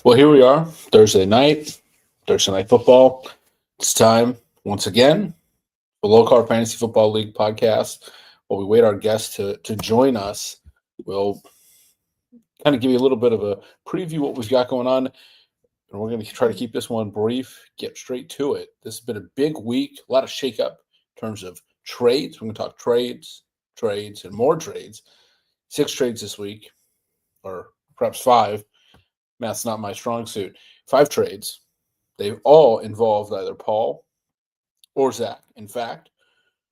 Well, here we are, Thursday night football. It's time once again for Low Car Fantasy Football League podcast. While we wait our guests to join us, we'll kind of give you a little bit of a preview what we've got going on, and we're going to try to keep this one brief. Get straight to it. This has been a big week, a lot of shakeup in terms of trades. We're going to talk trades, and more trades. 6 trades this week, or perhaps 5. Math's not my strong suit. 5 trades. They've all involved either Paul or Zach. In fact,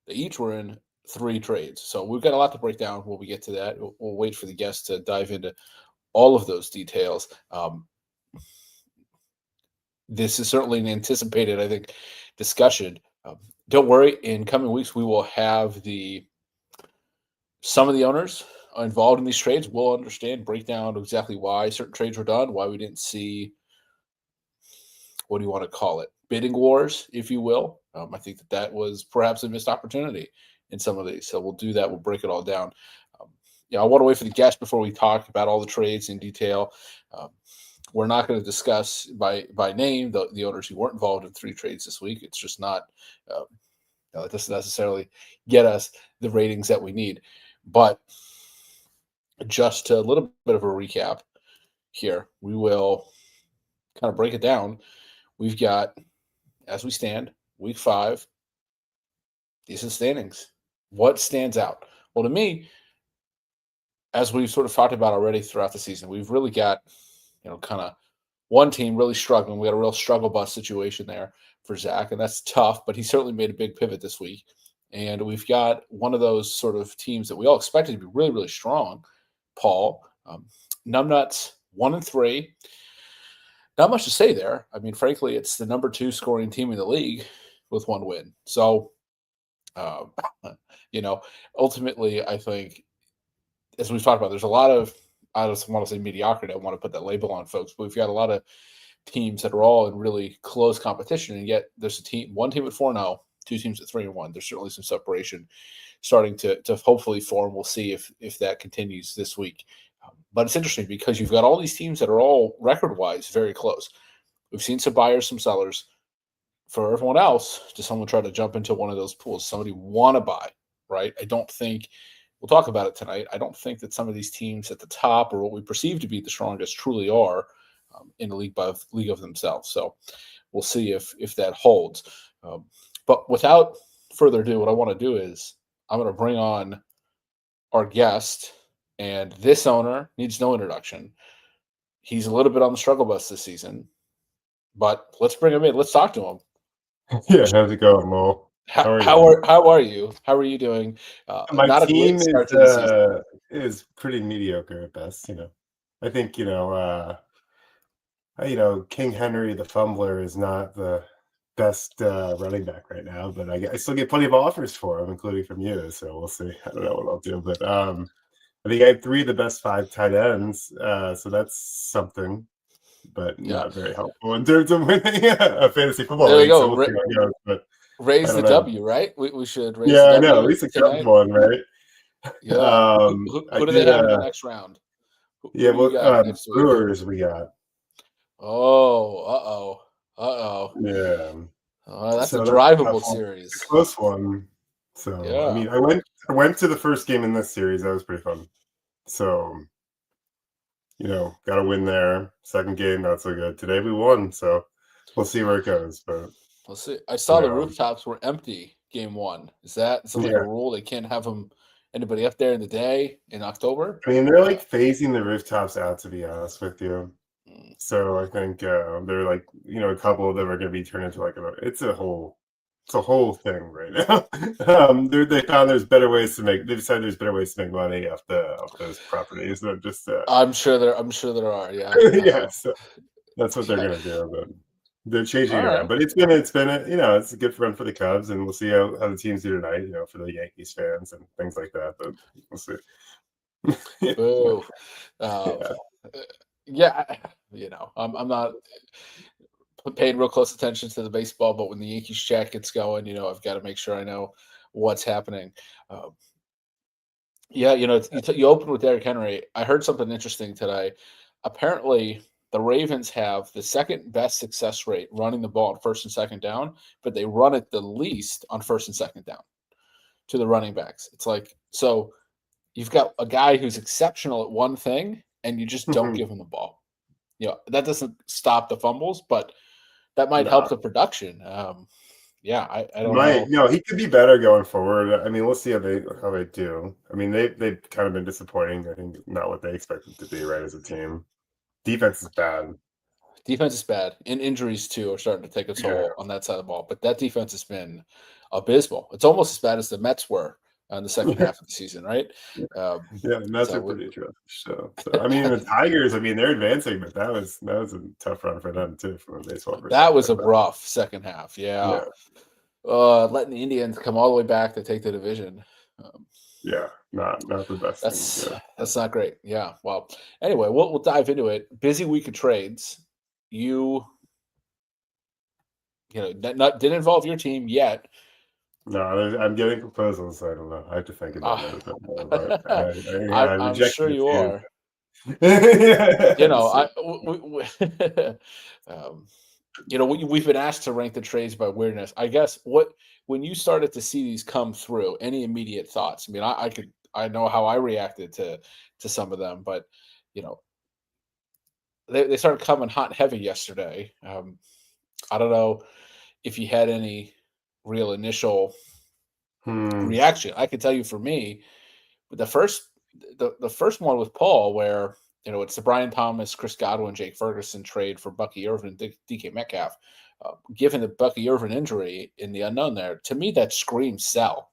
they each were in 3 trades. So we've got a lot to break down when we get to that. We'll wait for the guests to dive into all of those details. This is certainly an anticipated, I think, discussion. Don't worry, in coming weeks, we will have some of the owners involved in these trades will understand, break down exactly why certain trades were done, why we didn't see, what do you want to call it, bidding wars, if you will. I think that was perhaps a missed opportunity in some of these. So we'll do that. We'll break it all down. I want to wait for the guests before we talk about all the trades in detail. We're not going to discuss by name the owners who weren't involved in 3 trades this week. It's just not it doesn't necessarily get us the ratings that we need. But just a little bit of a recap here. We will kind of break it down. We've got, as we stand, week 5, decent standings. What stands out? Well, to me, as we've sort of talked about already throughout the season, we've really got, kind of one team really struggling. We got a real struggle bus situation there for Zach, and that's tough, but he certainly made a big pivot this week. And we've got one of those sort of teams that we all expected to be really, really strong, Paul. Numbnuts 1-3. Not much to say there. I mean, frankly, it's the number 2 scoring team in the league with 1 win. So, ultimately, I think, as we've talked about, there's a lot of, I just want to say mediocrity. I don't want to put that label on folks, but we've got a lot of teams that are all in really close competition, and yet there's one team at 4-0, 2 teams at 3-1. There's certainly some separation starting to hopefully form. We'll see if that continues this week. But it's interesting because you've got all these teams that are all record-wise very close. We've seen some buyers, some sellers. For everyone else, does someone try to jump into one of those pools? Somebody want to buy, right? I don't think we'll talk about it tonight. I don't think that some of these teams at the top, or what we perceive to be the strongest, truly are in the league of themselves. So we'll see if that holds. But without further ado, what I want to do is I'm going to bring on our guest, and this owner needs no introduction. He's a little bit on the struggle bus this season, but let's bring him in. Let's talk to him. Yeah, how's it going, Mo? How are you? How are you doing? My not team a great start to the season. is pretty mediocre at best. I think King Henry the Fumbler is not the best running back right now, but I still get plenty of offers for him, including from you. So we'll see. I don't know what I'll do, but I think I have 3 of the best 5 tight ends, so that's something, but not very helpful in terms of winning a fantasy football there league. We go. So we'll see how it goes, but raise the W, right? We should raise yeah, the W. I know, at least a good one, right? Yeah. Who do they have in the next round? Who do you got next week? Brewers we got. Oh, Yeah. that's a drivable series. A close one. So yeah. I mean, I went to the first game in this series. That was pretty fun. So, got a win there. Second game, not so good. Today we won, so we'll see where it goes. But we'll see. I saw the rooftops were empty game 1. Is that something like a rule? They can't have anybody up there in the day in October? I mean, they're like phasing the rooftops out, to be honest with you. So I think they're like, a couple of them are going to be turned into it's a whole thing right now. They found there's better ways to make. They decided there's better ways to make money off those properties than just. I'm sure there are. Yeah. Yeah. So that's what they're going to do, but they're changing it around. But it's been it's a good run for the Cubs, and we'll see how the teams do tonight. For the Yankees fans and things like that. But we'll see. Boo. Yeah, I'm not paying real close attention to the baseball, but when the Yankees chat gets going, I've got to make sure I know what's happening. You opened with Derrick Henry. I heard something interesting today. Apparently, the Ravens have the second best success rate running the ball on first and second down, but they run it the least on first and second down to the running backs. It's like, so you've got a guy who's exceptional at one thing, and you just don't give him the ball. That doesn't stop the fumbles, but that might help No, the production. I don't might know. no, he could be better going forward. I mean, we'll see how they do. I mean, they've kind of been disappointing. I think not what they expected to be, right, as a team. Defense is bad. Defense is bad, and injuries too are starting to take a Yeah, toll on that side of the ball. But that defense has been abysmal. It's almost as bad as the Mets were in the second half of the season, right? Um, yeah, the Mets are so pretty atrocious. So I mean, the Tigers. I mean, they're advancing, but that was a tough run for them too, from a baseball that was perspective. a But rough second half. Yeah, yeah, letting the Indians come all the way back to take the division. Um, yeah, not the best thing to that's do. that's not great. Yeah. Well, anyway, we'll dive into it. Busy week of trades. You not didn't involve your team yet. No, I'm getting proposals. I don't know. I have to think about that a bit more. But yeah, I I'm rejected sure a you few. are. Yeah, so, um, we've been asked to rank the trades by weirdness. I guess when you started to see these come through, any immediate thoughts? I mean, I know how I reacted to some of them, but you know, they started coming hot and heavy yesterday. I don't know if you had any real initial hmm, reaction. I can tell you for me, the first one with Paul, where it's the Brian Thomas, Chris Godwin, Jake Ferguson trade for Bucky Irvin and DK Metcalf. Given the Bucky Irvin injury in the unknown there, to me that screams sell.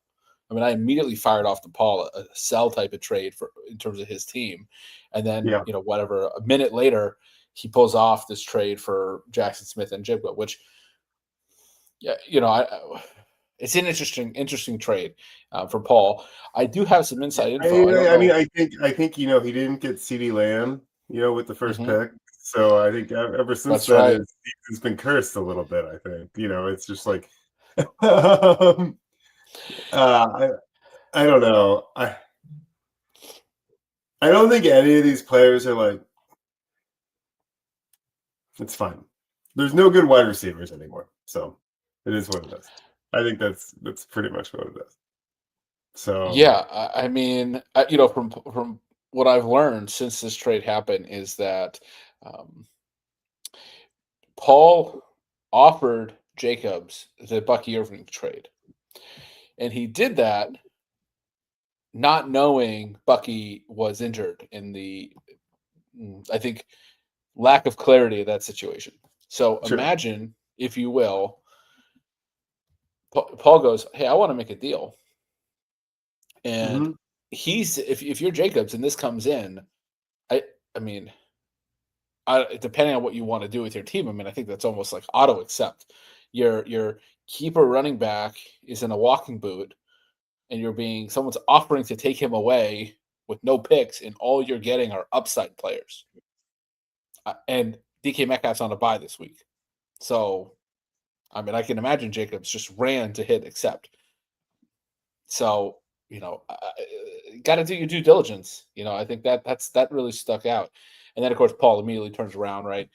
I mean, I immediately fired off to Paul a sell type of trade for in terms of his team, and then yeah. whatever a minute later he pulls off this trade for Jackson Smith and Jigba, which yeah, it's an interesting trade for Paul. I do have some inside info. I don't I mean, know. I think he didn't get CeeDee Lamb, with the first Mhm. pick. So I think ever since That's then, right. his season's been cursed a little bit. I think it's just like, um, I I don't know. I don't think any of these players are like, it's fine. There's no good wide receivers anymore, so it is what it is. I think that's pretty much what it is. So Yeah, I mean, from what I've learned since this trade happened is that um, Paul offered Jacobs the Bucky Irving trade, and he did that not knowing Bucky was injured in the I think lack of clarity of that situation. So sure. imagine, if you will, Paul goes, "Hey, I want to make a deal," and Hmm. he's if you're Jacobs and this comes in, I mean, depending on what you want to do with your team, I mean, I think that's almost like auto accept. Your keeper running back is in a walking boot, and someone's offering to take him away with no picks, and all you're getting are upside players. And DK Metcalf's on a bye this week, so I mean, I can imagine Jacobs just ran to hit accept. So got to do your due diligence. I think that really stuck out. And then of course Paul immediately turns around. Right,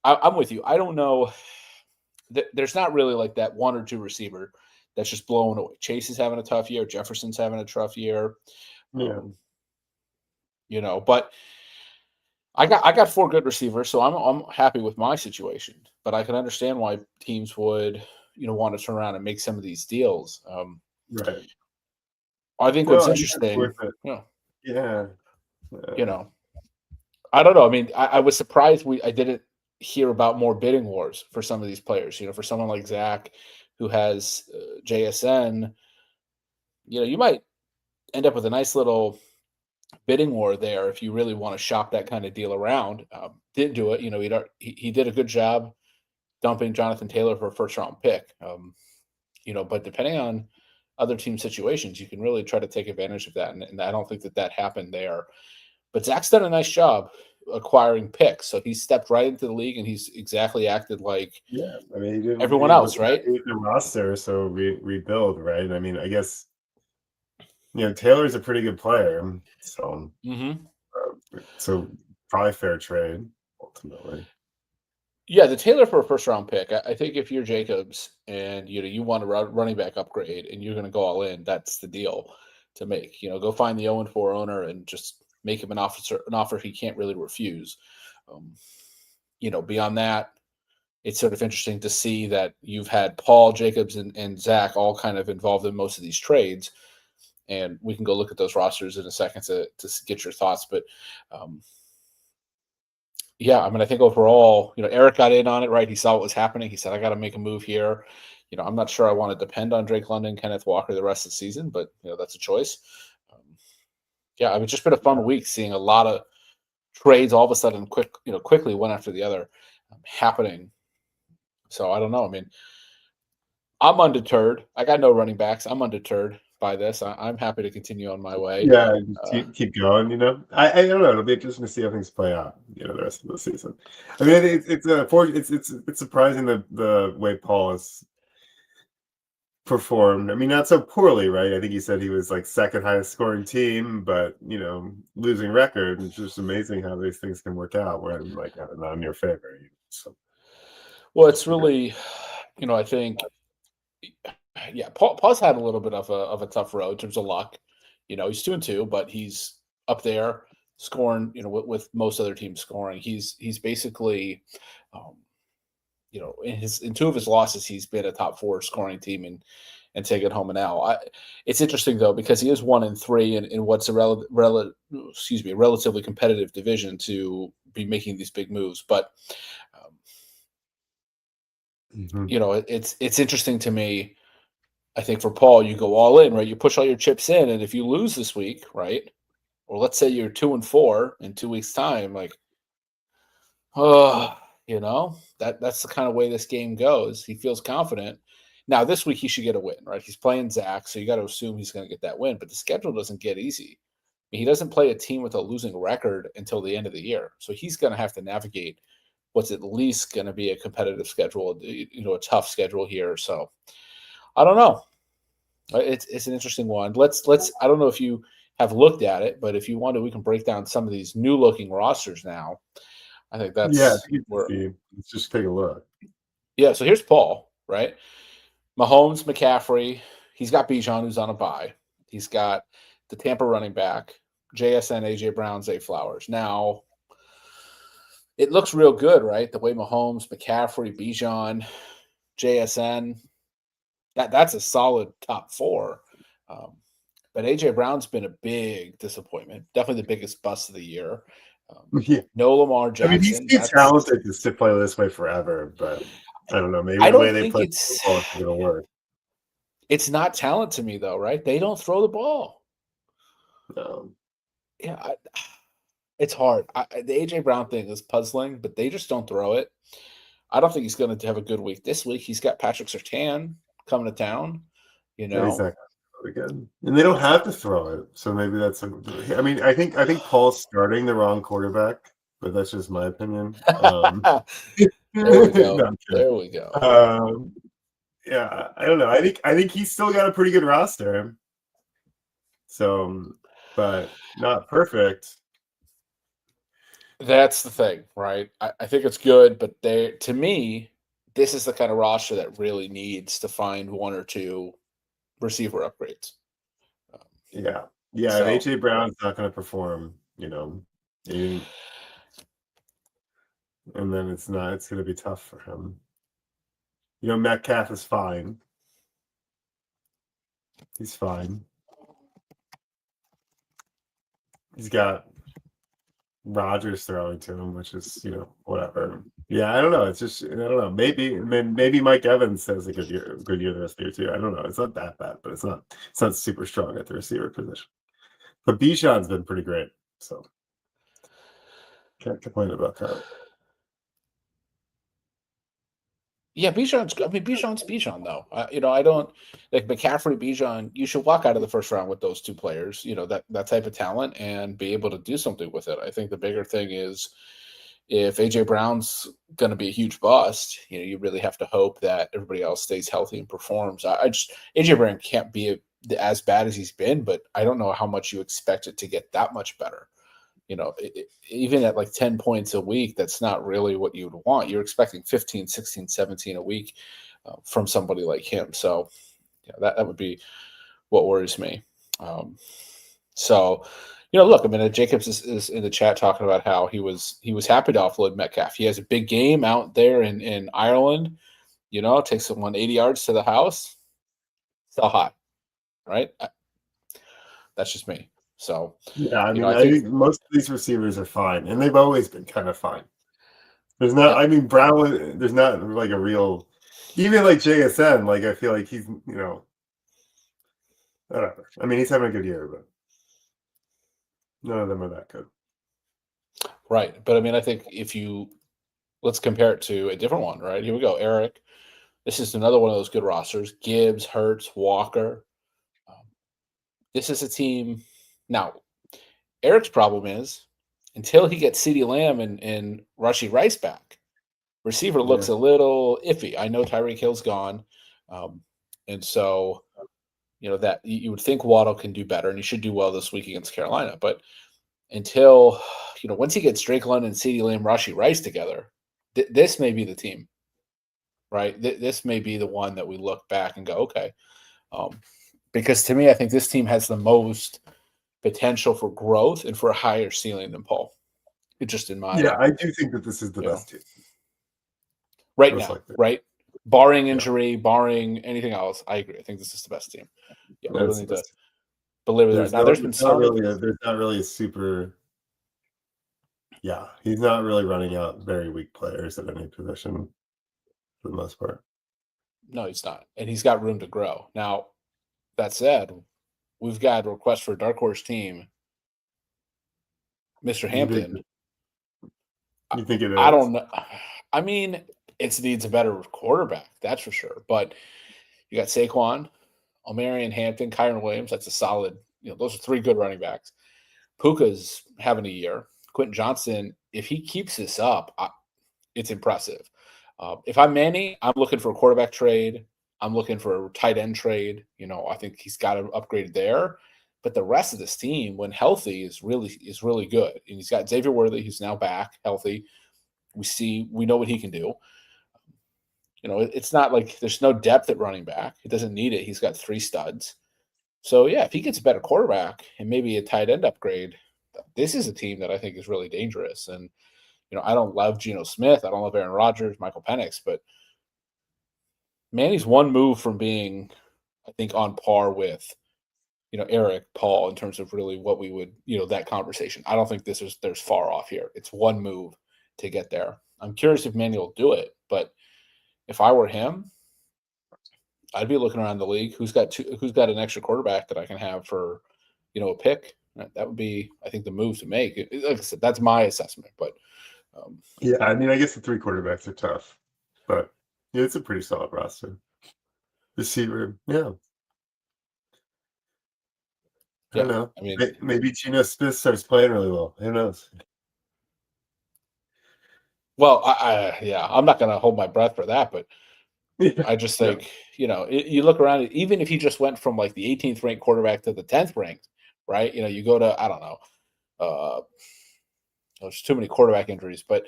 I'm with you. I don't know. There's not really like that one or two receiver that's just blowing away. Chase is having a tough year. Jefferson's having a tough year. Yeah. Um, but I got four good receivers, so I'm happy with my situation. But I can understand why teams would want to turn around and make some of these deals. Right. I think No, what's I think that's worth interesting, it. you know, Yeah. you know, I don't know. I mean, I was surprised I didn't hear about more bidding wars for some of these players. For someone like Zach, who has JSN, you might end up with a nice little bidding war there if you really want to shop that kind of deal around. Didn't do it. He did a good job dumping Jonathan Taylor for a first round pick. But depending on other team situations, you can really try to take advantage of that. And I don't think that happened there. But Zach's done a nice job acquiring picks. So he stepped right into the league and he's exactly acted like Yeah. I mean, he everyone wasn't else, right? happy with the roster, so rebuild, right? I mean, I guess Taylor's a pretty good player, so Mm-hmm. so probably fair trade. ultimately. Yeah, the Taylor for a first round pick. I think if you're Jacobs and you want a running back upgrade and you're going to go all in, that's the deal to make. Go find the 0-4 owner and just make him an offer he can't really refuse. Um, beyond that, it's sort of interesting to see that you've had Paul, Jacobs, and Zach all kind of involved in most of these trades. And we can go look at those rosters in a second to get your thoughts. But yeah, I mean, I think overall, Eric got in on it, right? He saw what was happening. He said, I got to make a move here. I'm not sure I want to depend on Drake London, Kenneth Walker the rest of the season, but, that's a choice. Yeah, I mean, it's just been a fun week seeing a lot of trades all of a sudden quickly one after the other happening. So I don't know. I mean, I'm undeterred. I got no running backs. I'm undeterred by this. I'm happy to continue on my way. Yeah, keep going. I don't know. It'll be interesting to see how things play out. The rest of the season. I mean, it's surprising the way Paul has performed. I mean, not so poorly, right? I think he said he was like second highest scoring team, but losing record. It's just amazing how these things can work out when like not in your favor. So, well, it's really, I think, yeah, Paul's had a little bit of a tough road in terms of luck. He's 2-2, but he's up there scoring. With most other teams scoring, he's basically, in two of his losses, he's been a top 4 scoring team and taken home an L. It's interesting though because he is 1-3 in what's a relatively competitive division to be making these big moves, but. It's interesting to me. I think for Paul, you go all in, right? You push all your chips in, and if you lose this week, right? Or let's say you're 2-4 in 2 weeks' time, like, oh, that's the kind of way this game goes. He feels confident. Now this week he should get a win, right? He's playing Zach, so you got to assume he's going to get that win. But the schedule doesn't get easy. He doesn't play a team with a losing record until the end of the year, so he's going to have to navigate what's at least going to be a competitive schedule, a tough schedule here. So I don't know. It's an interesting one. Let's. I don't know if you have looked at it, but if you want to, we can break down some of these new looking rosters now. I think yeah, that's where. let's just take a look. Yeah. So here's Paul, right? Mahomes, McCaffrey. He's got Bijan, who's on a bye. He's got the Tampa running back, JSN, AJ Brown, Zay Flowers. Now, it looks real good, right? The way Mahomes, McCaffrey, Bijan, JSN. That's a solid top 4. But AJ Brown's been a big disappointment. Definitely the biggest bust of the year. Yeah. No Lamar I mean, he's Jackson. too talented to play this way forever, but I don't know. Maybe I the way don't they think play football is going to work. it's not talent to me though, right? They don't throw the ball. Yeah, it's hard. The AJ Brown thing is puzzling, but they just don't throw it. I don't think he's going to have a good week this week. He's got Patrick Surtain coming to town. Yeah, he's not again, and they don't have to throw it, so maybe that's. I mean, I think Paul's starting the wrong quarterback, but that's just my opinion. There we go. No, there we go. Yeah, I don't know. I think he's still got a pretty good roster. So, but not perfect. That's the thing, right? I think it's good, but to me, this is the kind of roster that really needs to find 1 or 2 receiver upgrades. Yeah. So, If AJ Brown's not going to perform, and then it's going to be tough for him. Metcalf is fine. He's fine. He's got Rodgers throwing to him, which is, whatever. Yeah, I don't know. It's just, I don't know. Maybe Mike Evans has a good year the rest of the year too. I don't know. It's not that bad, but it's not super strong at the receiver position. But Bijan's been pretty great, so can't complain about that. yeah, Bijan's Bijan though. I don't like McCaffrey, Bijan. You should walk out of the first round with those 2 players. That type of talent and be able to do something with it. I think the bigger thing is if AJ Brown's going to be a huge bust, you really have to hope that everybody else stays healthy and performs. I just AJ Brown can't be as bad as he's been, but I don't know how much you expect it to get that much better. even at like 10 points a week, that's not really what you would want. You're expecting 15, 16, 17 a week from somebody like him. So yeah, that would be what worries me. Um, so, look, I mean, Jacobs is in the chat talking about how he was happy to offload Metcalf. He has a big game out there in Ireland. Takes someone 80 yards to the house. Sell high, right? That's just me. So, Yeah, I mean, I I think think most of these receivers are fine, and they've always been kind of fine. There's not, yep, I mean, Brown, there's not like a real, even like JSN, like I feel like he's, whatever. I mean, he's having a good year, but none of them are that good. right. But I mean, I think let's compare it to a different one, right? Here we go, Eric. This is another one of those good rosters. Gibbs, Hurts, Walker. Um, this is a team. Now, Eric's problem is until he gets CeeDee Lamb and Rushy Rice back, receiver looks Yeah. a little iffy. I know Tyreek Hill's gone. Um, and so, that you would think Waddle can do better and he should do well this week against Carolina. But until, once he gets Drake London, CeeDee Lamb, Rushy Rice together, this may be the team, right? This may be the one that we look back and go, okay. Because to me, I think this team has the most potential for growth and for a higher ceiling than Paul. It's just in Yeah, my, I do think that this is the you know, best team, right most now, likely. right? Barring Yeah, injury, barring anything else, I agree. I think this is the best team. Yeah, we don't that's the need to best team. belabor that. Now, there's been some. There's not really a super. Yeah, he's not really running out very weak players at any position for the most part. No, he's not, and he's got room to grow. Now, that said, we've got a request for a dark horse team, Mr. You think Hampton. you think it I is? don't know. I mean, it needs a better quarterback, that's for sure. But you got Saquon, Omarion Hampton, Kyron Williams. That's a solid. Those are three good running backs. Puka's having a year. Quentin Johnson, if he keeps this up, it's impressive. If I'm Manny, I'm looking for a quarterback trade. I'm looking for a tight end trade. I think he's got to upgrade there. But the rest of this team, when healthy, is really good. And he's got Xavier Worthy, who's now back healthy. We know what he can do. It's not like there's no depth at running back. He doesn't need it. He's got three studs. So yeah, if he gets a better quarterback and maybe a tight end upgrade, this is a team that I think is really dangerous. And I don't love Geno Smith. I don't love Aaron Rodgers, Michael Penix, but Manny's one move from being, I think, on par with, Eric, Paul, in terms of really what we would, that conversation. I don't think there's far off here. It's one move to get there. I'm curious if Manny will do it, but if I were him, I'd be looking around the league. Who's got an extra quarterback that I can have for, a pick? That would be, I think, the move to make. Like I said, that's my assessment, but Yeah, I mean, I guess the three quarterbacks are tough, but yeah, it's a pretty solid roster. Receiver, yeah. I don't yeah, know. I mean, Maybe Geno Smith starts playing really well. Who knows? well, yeah, I'm not going to hold my breath for that, but Yeah, I just yeah, think, you look around, even if he just went from like the 18th ranked quarterback to the 10th ranked, right? You go to, I don't know, there's too many quarterback injuries, but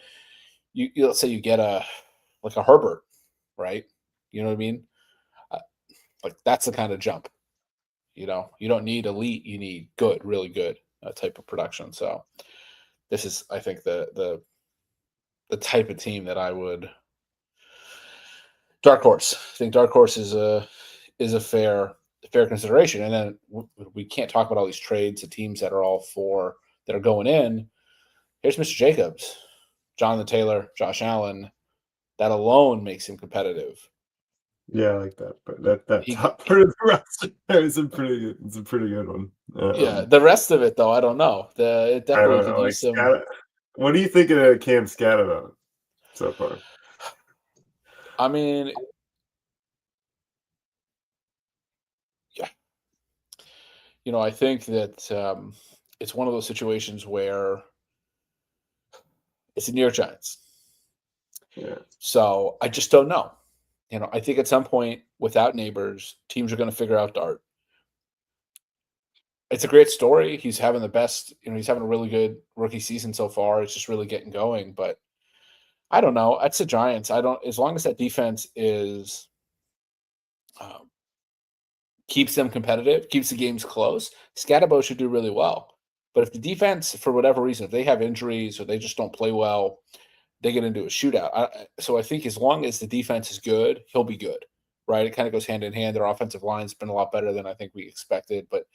let's say you get like a Herbert, right? You know what I mean? Uh, Like that's the kind of jump. You don't need elite, you need good, really good type of production. So this is, I think, the type of team that I would dark horse. I think dark horse is a fair consideration. And then we can't talk about all these trades of teams that are all that are going in. Here's Mr. Jacobs, Jonathan Taylor, Josh Allen. That alone makes him competitive. yeah. I like that. But that He, top part of the roster there is a pretty good. It's a pretty good one. yeah. The rest of it, though, I don't know. It I definitely don't could know. Like use some. Scat. What do you think of Cam Scatterman so far? I mean, yeah. I think that it's one of those situations where it's the New York Giants. Yeah, So I just don't know. I think at some point, without neighbors, teams are going to figure out Dart. it's a great story. He's having the best, he's having a really good rookie season so far. It's just really getting going. But I don't know. That's the Giants. I don't, as long as that defense is, um, keeps them competitive, keeps the games close, Scatterbo should do really well. But if the defense, for whatever reason, if they have injuries or they just don't play well, they get into a shootout. So I think as long as the defense is good, he'll be good, right? It kind of goes hand in hand. Their offensive line's been a lot better than I think we expected. But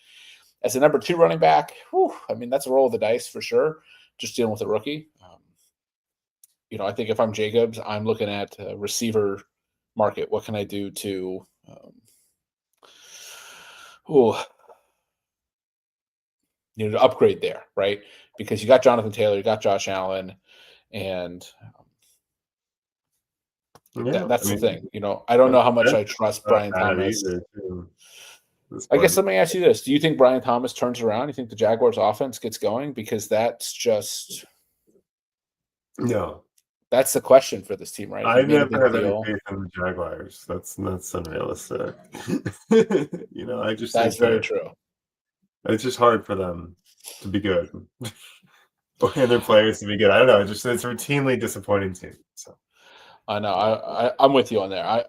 as a number 2 running back, I mean, that's a roll of the dice for sure, just dealing with a rookie. I think if I'm Jacobs, I'm looking at receiver market. What can I do to to upgrade there, right? Because you got Jonathan Taylor, you got Josh Allen, and Yeah, that's I the mean, thing. I don't know how much I that's trust not Brian bad Thomas. either, too, at this I guess point. let me ask you this: do you think Brian Thomas turns around? You think the Jaguars' offense gets going? Because No. that's the question for this team, right? He I made a never big have any deal. faith in the Jaguars. That's unrealistic. I just That's think very that true. it's just hard for them to be good. And their players to be good. I don't know. It's routinely disappointing team. So I know. I'm with you on there.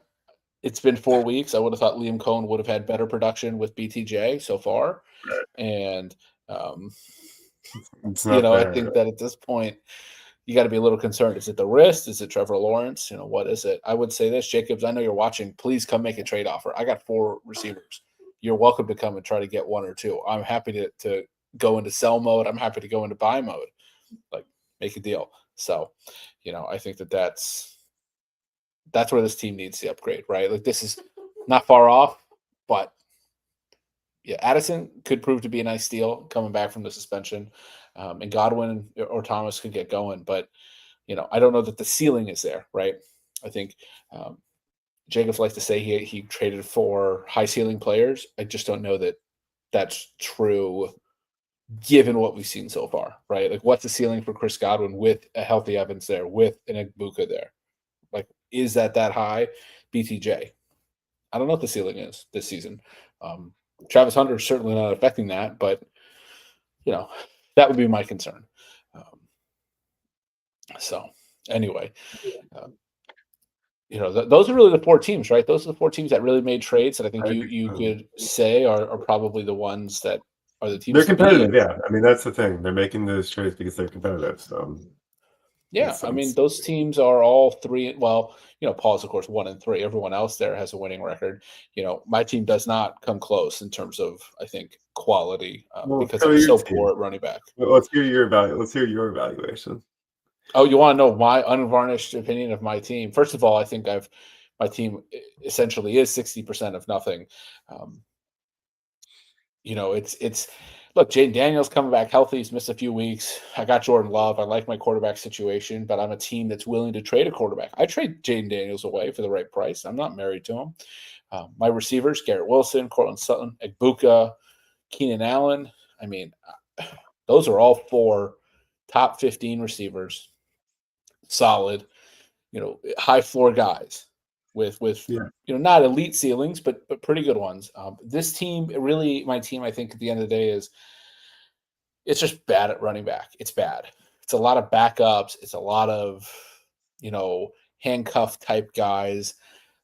It's been 4 weeks. I would have thought Liam Cohen would have had better production with BTJ so far, right. and um, It's not I there. think that at this point you got to be a little concerned. Is it the wrist? Is it Trevor Lawrence? What is it? I would say this, Jacobs. I know you're watching. Please come make a trade offer. I got 4 receivers. You're welcome to come and try to get 1 or 2. I'm happy to go into sell mode. I'm happy to go into buy mode. Like, make a deal. So, I think that's where this team needs the upgrade, right? Like, this is not far off, but yeah, Addison could prove to be a nice steal coming back from the suspension, and Godwin or Thomas could get going. But I don't know that the ceiling is there, right? I think um, Jacobs likes to say he traded for high ceiling players. I just don't know that that's true given what we've seen so far, right? Like, what's the ceiling for Chris Godwin with a healthy Evans there, with an Ibuka there? Like, is that high? BTJ. I don't know what the ceiling is this season. Um, Travis Hunter is certainly not affecting that, but that would be my concern. Um, so anyway, uh, those are really the 4 teams, right? Those are the 4 teams that really made trades that I think I you could say are probably the ones that are the They're teams to beat. competitive, yeah. I mean, that's the thing. They're making those trades because they're competitive. So Yeah, makes I mean, sense. those teams are all 3. Well, Paul's of course 1-3. Everyone else there has a winning record. My team does not come close in terms of, I think, quality, Well, because cover I'm your so team. poor at running back. Let's hear your evaluation. Oh, you want to know my unvarnished opinion of my team? First of all, I think my team essentially is 60% of nothing. Um, it's look, Jaden Daniels coming back healthy. He's missed a few weeks. I got Jordan Love. I like my quarterback situation, but I'm a team that's willing to trade a quarterback. I trade Jaden Daniels away for the right price. I'm not married to him. My receivers: Garrett Wilson, Cortland Sutton, Egbuka, Keenan Allen. I mean, those are all 4 top 15 receivers. Solid, high floor guys with Yeah. not elite ceilings, but pretty good ones. This team, really, my team, I think at the end of the day it's just bad at running back. It's bad. It's a lot of backups. It's a lot of handcuff type guys.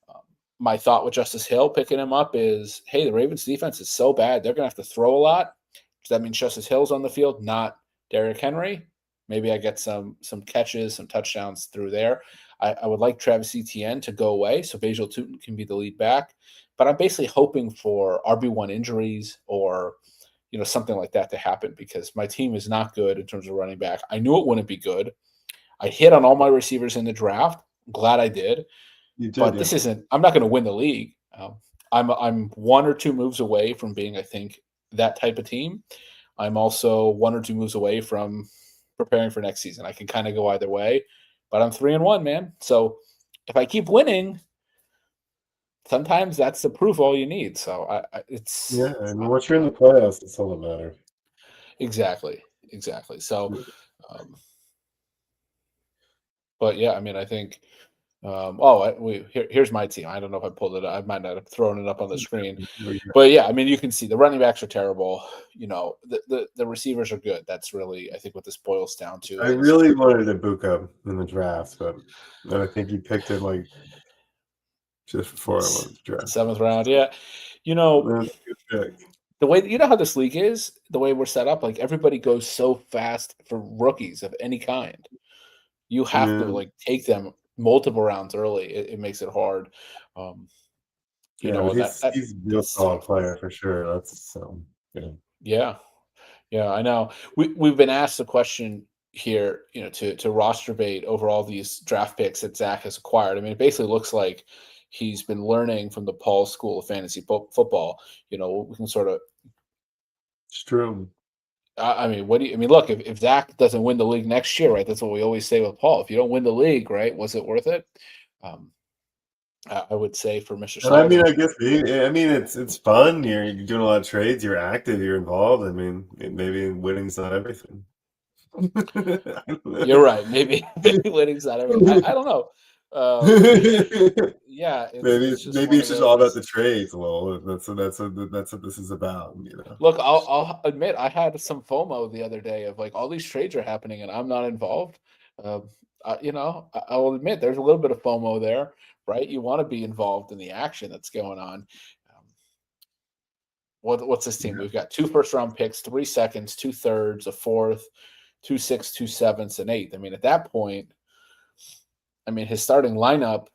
Um, my thought with Justice Hill picking him up is, hey, the Ravens defense is so bad they're gonna have to throw a lot. Does that mean Justice Hill's on the field, not Derrick Henry? Maybe I get some catches, some touchdowns through there. I would like Travis Etienne to go away so Basil Tootin can be the lead back. But I'm basically hoping for RB1 injuries or something like that to happen, because my team is not good in terms of running back. I knew it wouldn't be good. I hit on all my receivers in the draft. I'm glad I did. You did, But yeah. this isn't. I'm not going to win the league. I'm 1 or 2 moves away from being, I think, that type of team. I'm also 1 or 2 moves away from preparing for next season. I can kind of go either way, but I'm 3-1, man. So if I keep winning, sometimes that's the proof all you need. So it's Yeah, and once you're in the playoffs, it's all that matters. exactly. So, um, but yeah, I mean, I think Here's my team. I don't know if I pulled it up. I might not have thrown it up on the screen, There you go. but yeah, I mean, you can see the running backs are terrible. The receivers are good. That's really, I think, what this boils down to I is really wanted Ibuka in the draft, but I think he picked him like just before I went to the draft. seventh round. Yeah, you know That's a good pick. the way how this league is, the way we're set up, like everybody goes so fast for rookies of any kind. You have to Yeah, like take them multiple rounds early. It makes it hard. Um, yeah, but that he's a real that's solid player for sure. That's yeah. yeah. Yeah, I know. We've been asked the question here, to roster bait over all these draft picks that Zach has acquired. I mean, it basically looks like he's been learning from the Paul School of Fantasy Football. We can sort of. It's true. I mean, what do you? I mean, look, if Zach doesn't win the league next year, right? That's what we always say with Paul. If you don't win the league, right, was it worth it? Um, I would say for Mr. And I mean, Sullivan. I guess it's fun. You're doing a lot of trades. You're active. You're involved. I mean, maybe winning's not everything. I don't You're know. right. Maybe winning's not everything. I don't know. Um, yeah, it's just Maybe one it's of just all about those. the trades. Well, that's what this is about. Look, I'll admit I had some FOMO the other day of like all these trades are happening and I'm not involved. I will admit there's a little bit of FOMO there, right? You want to be involved in the action that's going on. Um, what's this team? Yeah. We've got 2 first-round picks, 3 seconds, 2 thirds, a fourth, 2 6, 2 7s, and eighth. I mean, at that point, I mean his starting lineup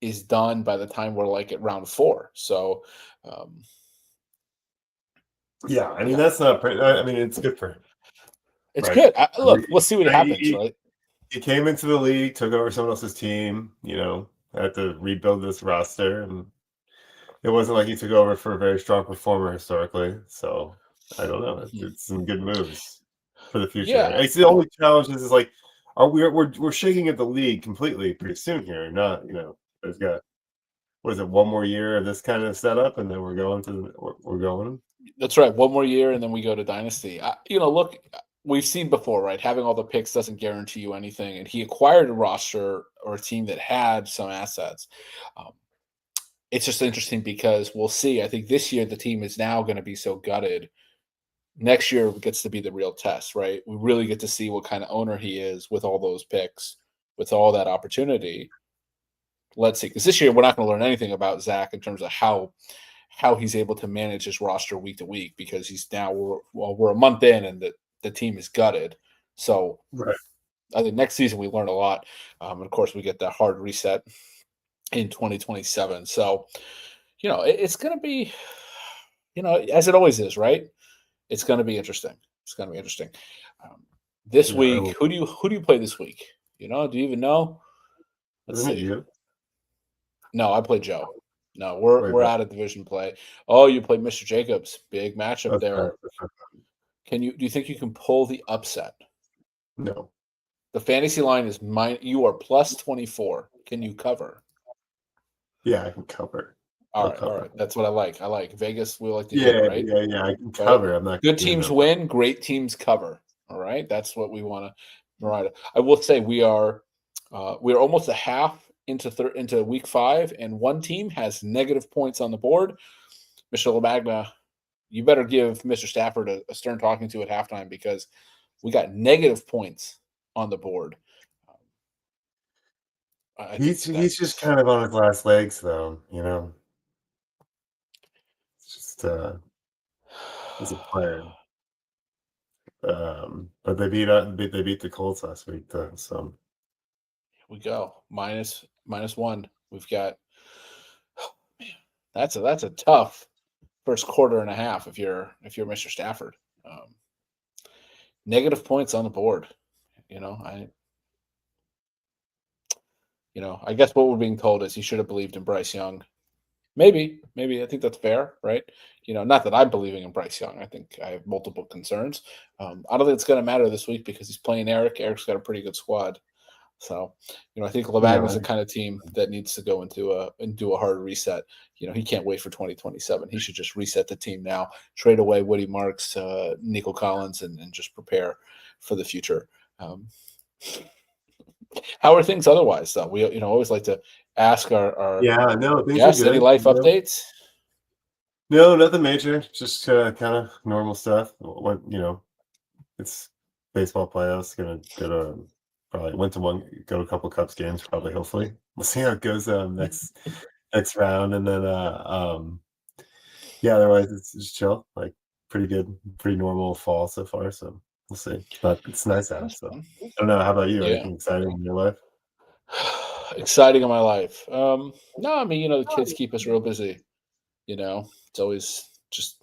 is done by the time we're like at round four. So, um, Yeah, I mean yeah, that's not. I mean it's good for him, it's right? good. Look, we'll see what happens, He, right? he came into the league, took over someone else's team. Had to rebuild this roster, and it wasn't like he took over for a very strong performer historically. So I don't know. Mhm. It's some good moves for the future. Yeah, It's the only challenge is like, are we're shaking at the league completely pretty soon here? Not there's got what is it, one more year of this kind of setup, and then we're going. that's right. One more year, and then we go to Dynasty. Look, we've seen before, right? Having all the picks doesn't guarantee you anything. And he acquired a roster or a team that had some assets. Um, it's just interesting because we'll see. I think this year the team is now going to be so gutted. Next year gets to be the real test, right? We really get to see what kind of owner he is with all those picks, with all that opportunity. Let's see, because this year we're not going to learn anything about Zach in terms of how he's able to manage his roster week to week because we're a month in and the team is gutted. So Right. I think next season we learn a lot. And of course, we get that hard reset in 2027. So it's going to be as it always is, right? It's going to be interesting. It's going to be interesting. Um, this Yeah. week, who do you play this week? Do you even know? Let's Isn't it see. you? No, I play Joe. No, we're Wait, but out of division play. Oh, you play Mr. Jacobs. Big matchup that's right. there. Do you think you can pull the upset? No. The fantasy line is mine. You are plus 24. Can you cover? Yeah, I can cover. All I'll right, all cover. right. That's what I like. I like Vegas. We like to hit, Yeah, right? yeah, yeah. I can Right. cover. I'm not Good gonna be a teams number. win. Great teams cover. All right. That's what we want to. Right. I will say we are almost a half into week 5, and one team has negative points on the board. Mr. Lamagna, you better give Mr. Stafford a stern talking to at halftime because we got negative points on the board. I think He's just that's kind of on his last legs, though. It's just as a player. But they beat the Colts last week, though. So here we go. Minus one. We've got that's a tough first quarter and a half if you're Mr. Stafford. Um, Negative points on the board. You know, I I guess what we're being told is he should have believed in Bryce Young. Maybe I think that's fair, right? Not that I'm believing in Bryce Young. I think I have multiple concerns. I don't think it's going to matter this week because he's playing Eric. Eric's got a pretty good squad. So, I think yeah, Lavagna's the kind of team that needs to go into a hard reset. He can't wait for 2027. He should just reset the team now, trade away Woody Marks, Nico Collins, and just prepare for the future. Um, How are things otherwise, though? We always like to ask our Yeah, no, things are guests any good. life updates. No, nothing major. Just kind of normal stuff. It's baseball playoffs. Gonna go to probably went to one, go to a couple Cubs games. Probably, hopefully, we'll see how it goes next round, and then yeah. Otherwise, it's just chill. Like pretty good, pretty normal fall so far. So we'll see. But it's nice out. That's So fun. I don't know. How about you? Yeah. Anything exciting in your life? Exciting in my life. No, I mean, the kids keep us real busy. It's always just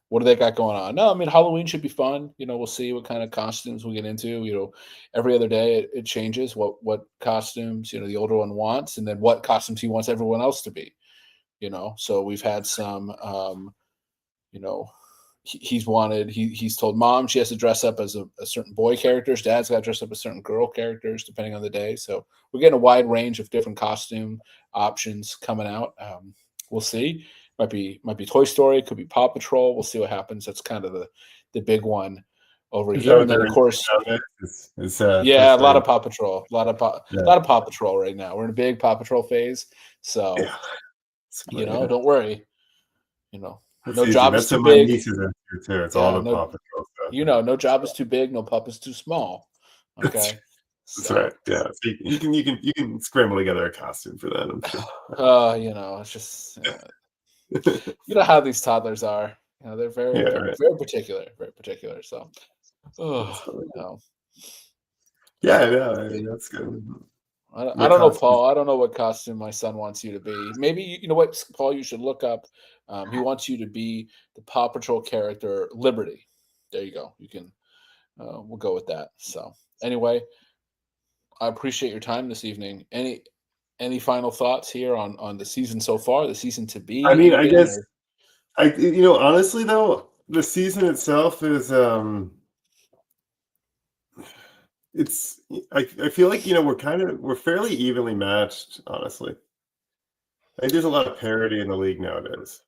what do they got going on? No, I mean, Halloween should be fun. We'll see what kind of costumes we get into. Every other day it changes what costumes, the older one wants, and then what costumes he wants everyone else to be. So we've had some, you know, he's told mom she has to dress up as a certain boy characters. Dad's got to dress up as certain girl characters depending on the day. So we're getting a wide range of different costume options coming out. We'll see. Might be Toy Story, could be Paw Patrol. We'll see what happens. That's kind of the big one over Is that here. what And then they're of into course, nowadays? Toy yeah, a lot Story. of Paw Patrol, Yeah, lot of Paw Patrol right now. We're in a big Paw Patrol phase. So, yeah. Yeah. don't worry. You know, That's no easy. job is That's too what my big. niece is into too. It's all Yeah, the no Paw Patrol stuff. no job is too big, no pup is too small. That's, Okay. that's So, right. Yeah. So you can scramble together a costume for that, I'm sure. it's just you know how these toddlers are. They're Yeah, very, very, right. very particular, very particular. So, That's oh, funny. no. Yeah, yeah, I mean, that's good. I What don't know, costumes? Paul. I don't know what costume my son wants you to be. Maybe you know what, Paul. You should look up. He wants you to be the Paw Patrol character Liberty. There you go. You can. We'll go with that. So anyway, I appreciate your time this evening. Any final thoughts here on the season so far, the season to be, I mean, I even guess or honestly though, the season itself is it's I feel like we're fairly evenly matched, honestly. I think there's a lot of parity in the league nowadays,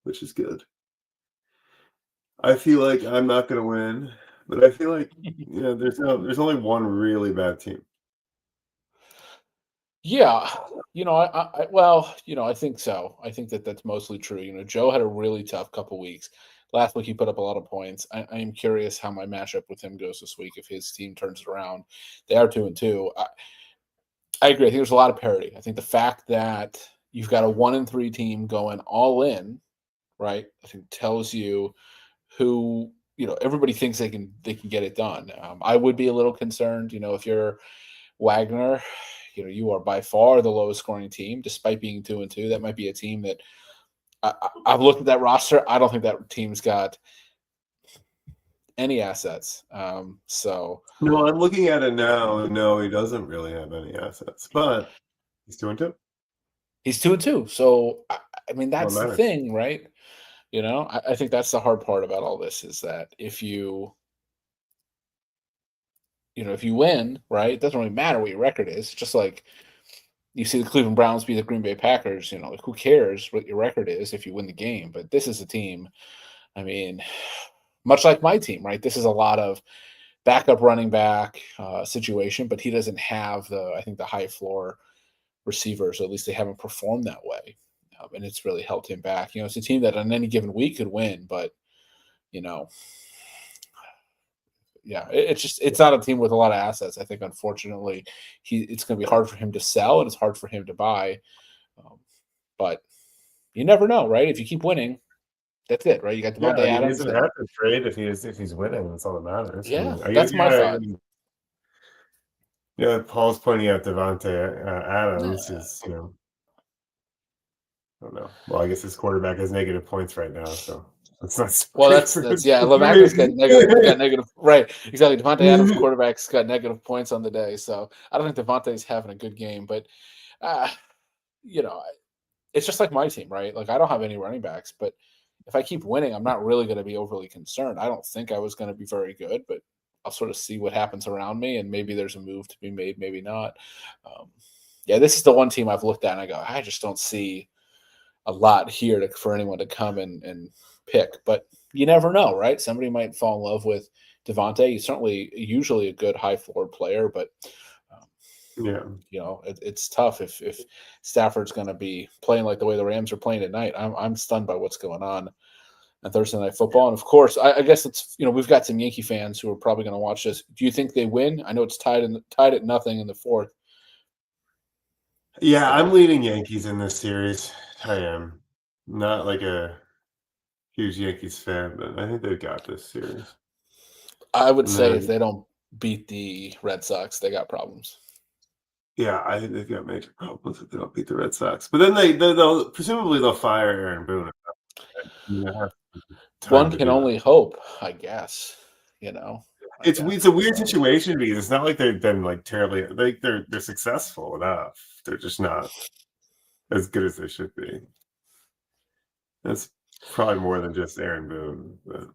which is good. I feel like I'm not gonna win, but I feel like, there's only one really bad team. yeah, well, I think so. I think that that's mostly true. Joe had a really tough couple weeks. Last week he put up a lot of points. I am curious how my matchup with him goes this week if his team turns it around. They are 2-2. I agree. I think there's a lot of parity. I think the fact that you've got a 1-3 team going all in, right? I think tells you who everybody thinks they can get it done. I would be a little concerned, if you're Wagner. You are by far the lowest scoring team, despite being 2-2. That might be a team that I've looked at that roster. I don't think that team's got any assets. No, I'm looking at it now, and no, he doesn't really have any assets, but he's 2-2. He's 2-2. So I mean, What that's the matters? thing, right? I think that's the hard part about all this is that if you win, right, it doesn't really matter what your record is. Just like you see the Cleveland Browns beat the Green Bay Packers, like who cares what your record is if you win the game? But this is a team, I mean, much like my team, right? This is a lot of backup running back situation, but he doesn't have I think, the high floor receivers, or at least they haven't performed that way. And it's really held him back. It's a team that on any given week could win, but, you know, yeah, it's not a team with a lot of assets. I think unfortunately it's going to be hard for him to sell and it's hard for him to buy. Um, but you never know, right? If you keep winning, that's it, right? You got Yeah, Devontae I mean, he Adams, doesn't and have to trade if he's winning. That's all that matters. I yeah, mean, I guess that's my yeah. thought. Paul's pointing out Devontae Adams Yeah. is, I don't know. Well, I guess his quarterback has negative points right now, so that's not so Well, great that's for him. that's yeah. Lemagner's got negative, right? Exactly. Devontae Adams, the quarterback's got negative points on the day, so I don't think Devontae's having a good game. But uh, you know, it's just like my team, right? Like I don't have any running backs, but if I keep winning, I'm not really going to be overly concerned. I don't think I was going to be very good, but I'll sort of see what happens around me, and maybe there's a move to be made, maybe not. Um, yeah, this is the one team I've looked at and I go, I just don't see a lot here for anyone to come and pick. But you never know, right? Somebody might fall in love with Devontae. He's certainly usually a good high floor player, but um, Yeah. It's tough if Stafford's going to be playing like the way the Rams are playing at night. I'm stunned by what's going on Thursday Night Football. And of course, I guess it's we've got some Yankee fans who are probably going to watch this. Do you think they win? I know it's tied at nothing in the fourth. Yeah, But I'm leaning Yankees in this series. I am. Not like a huge Yankees fan, but I think they've got this series. I would And say if then, they don't beat the Red Sox, they got problems. yeah, I think they've got major problems if they don't beat the Red Sox. But then they'll presumably they'll fire Aaron Boone. I mean, they have time One to can do that. only hope, I guess. You know, I It's guess. a weird So situation because it's not like they've been like terribly like they're successful enough. They're just not as good as they should be. That's probably more than just Aaron Boone. But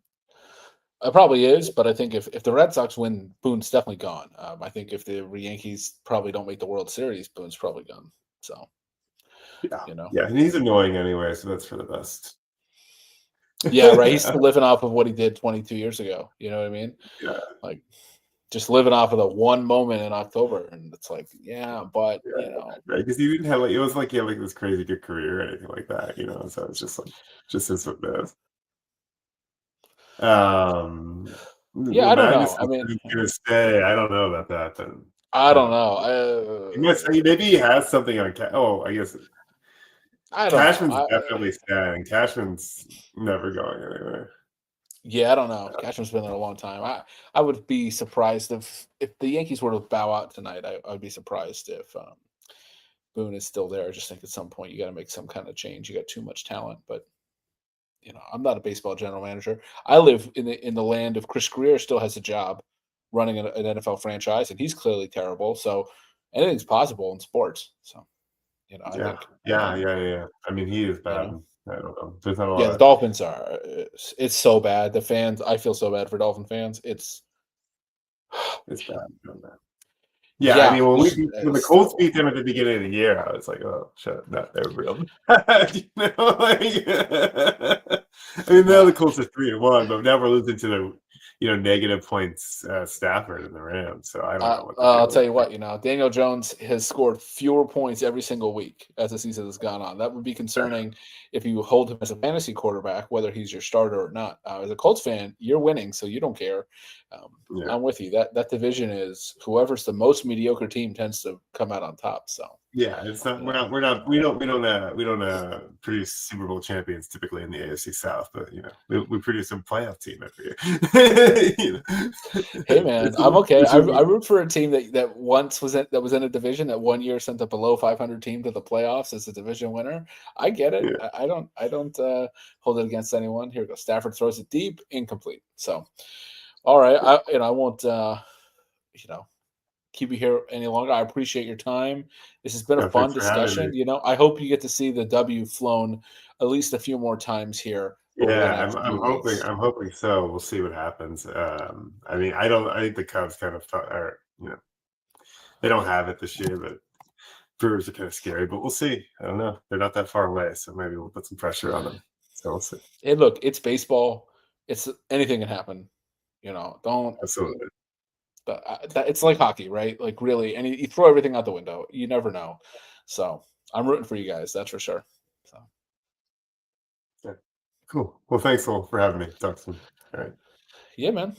it probably is, but I think if the Red Sox win, Boone's definitely gone. I think if the Yankees probably don't make the World Series, Boone's probably gone. So yeah, you know, yeah, and he's annoying anyway, so that's for the best. yeah, right. He's still living off of what he did 22 years ago. You know what I mean? Yeah, Like just living off of the one moment in October, and it's like, yeah, but yeah, right. Because he didn't have like it was like he had like this crazy good career or anything like that, So it's just like just is what it is. yeah, Well, I don't Magnus know. I is mean, gonna stay. I don't know about that then. I don't Um, know. he must maybe he has something on I guess I don't know. Cashman's definitely staying. Cashman's never going anywhere. Yeah, I don't know. Cashman's been there a long time. I would be surprised if the Yankees were to bow out tonight. I would be surprised if Boone is still there. I just think at some point you got to make some kind of change. You got too much talent, but I'm not a baseball general manager. I live in the land of Chris Greer still has a job running an NFL franchise, and he's clearly terrible. So anything's possible in sports. So I Yeah, think yeah. I mean, he is you bad. know, I don't know. There's not a yeah, lot the of Dolphins are. It's so bad. The fans. I feel so bad for Dolphin fans. It's it's bad. On that. Yeah, I yeah, mean, when the it's Colts terrible. beat them at the beginning of the year, I was like, oh shit, no, they're real. Like, I mean, now Yeah. the Colts are 3-1, but now we're losing to the negative points Stafford and the Rams. So I don't know what the I'll deal tell you is. what, Daniel Jones has scored fewer points every single week as the season has gone on. That would be concerning if you hold him as a fantasy quarterback, whether he's your starter or not. As a Colts fan, you're winning, so you don't care. Yeah. I'm with you. That division is whoever's the most mediocre team tends to come out on top. So, Yeah, it's not. you We're know, not. We don't produce Super Bowl champions typically in the AFC South, but we produce a playoff team every year. hey man, It's I'm okay. it's I root for a team that once was in a division that one year sent a below 500 team to the playoffs as a division winner. I get it. yeah, I don't hold it against anyone. Here we go. Stafford throws it deep, incomplete. So, all right, I won't you know keep you here any longer. I appreciate your time. This has been a yeah. fun Thanks for having me. discussion. I hope you get to see the W flown at least a few more times here over the Yeah, I'm next I'm few hoping weeks. I'm hoping so. We'll see what happens. I mean, I don't. I think the Cubs kind of are. They don't have it this year, but Brewers are kind of scary. But we'll see. I don't know. They're not that far away, so maybe we'll put some pressure on them. So we'll see. Hey, look, it's baseball. It's anything can happen. Don't. Absolutely. It's like hockey, right? Like really, and you throw everything out the window. You never know. So I'm rooting for you guys. That's for sure. So Yeah. Cool. Well, thanks all for having me. Talk soon. All right. yeah, man.